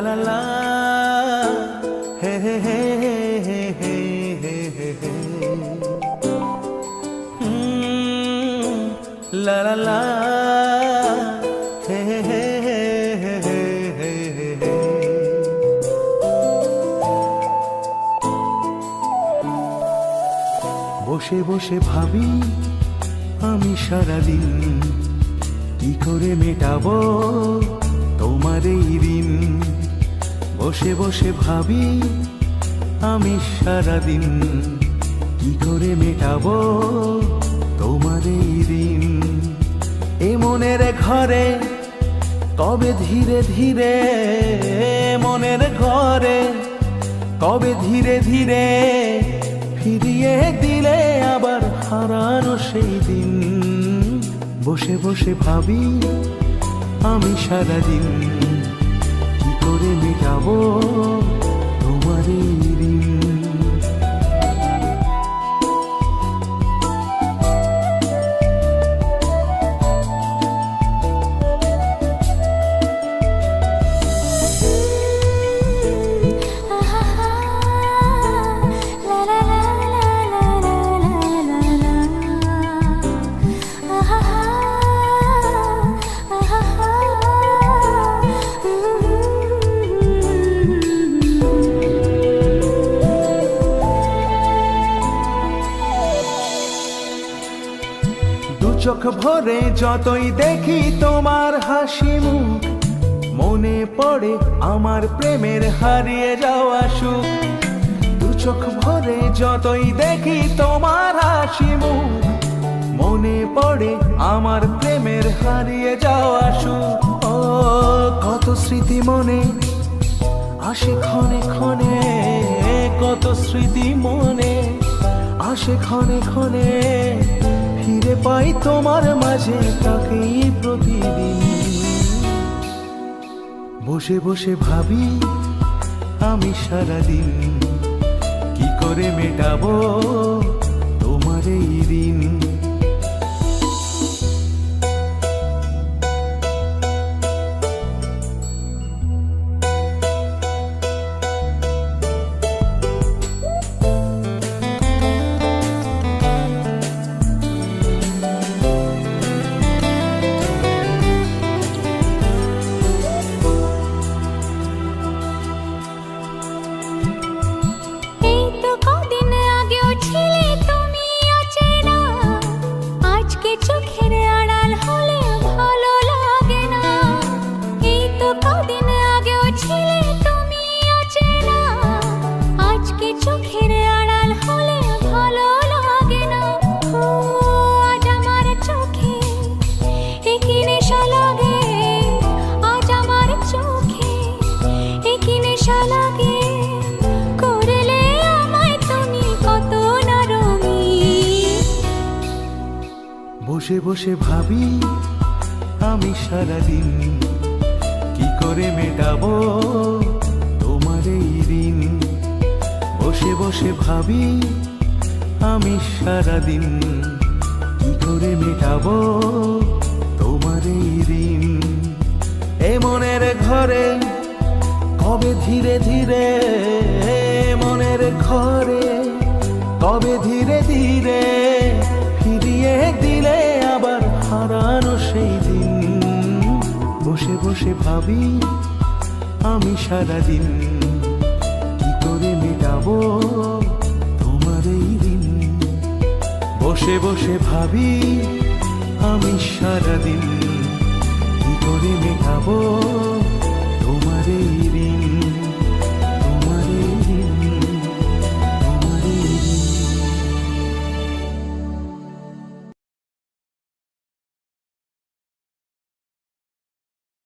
la la, hey hey hey hey hey hey hey hey. La la la, hey hey hey hey hey hey hey. বসে বসে ভাবি আমি সারাদিন কি করে মেটাবো তোমার এই ঋণ। বসে বসে ভাবি আমি সারাদিন কি করে মেটাবো তোমার এই ঋণ। এ মনের ঘরে কবে ধীরে ধীরে, মনের ঘরে কবে ধীরে ধীরে ফিরিয়ে দিলে আবার হারানো সেই দিন। বসে বসে ভাবি আমি সারাদিন কি করে মেটাবো তোমার এই ঋণ। চোখ ভরে যতই দেখি তোমার হাসি মুখ, মনে পড়ে আমার প্রেমের হারিয়ে যাওয়া সুখ। দু চোখ ভরে যতই দেখি তোমার হাসি মুখ, মনে পড়ে আমার প্রেমের হারিয়ে যাওয়া সুখ। ও কত স্মৃতি মনে আসে ক্ষণে ক্ষণে, কত স্মৃতি মনে আসে ক্ষণে ক্ষণে, ফিরে পাই তোমার মাঝে তাকেই প্রতিদিন। বসে বসে ভাবি আমি সারাদিন কি করে মেটাবো তোমার এই ঋণ। বসে বসে ভাবি আমি সারাদিন কি করে মেটাবো তোমার এই ঋণ। বসে বসে ভাবি আমি সারাদিন কি করে মেটাবো তোমার এই ঋণ। এ মনের ঘরে কবে ধীরে ধীরে, মনের ঘরে কবে ধীরে ধীরে ফিরিয়ে দিলে আবার হারানো সেই দিন। বসে বসে ভাবি আমি সারাদিন কি করে মেটাবো তোমার এই ঋণ। বসে বসে ভাবি আমি সারাদিন কি করে মেটাবো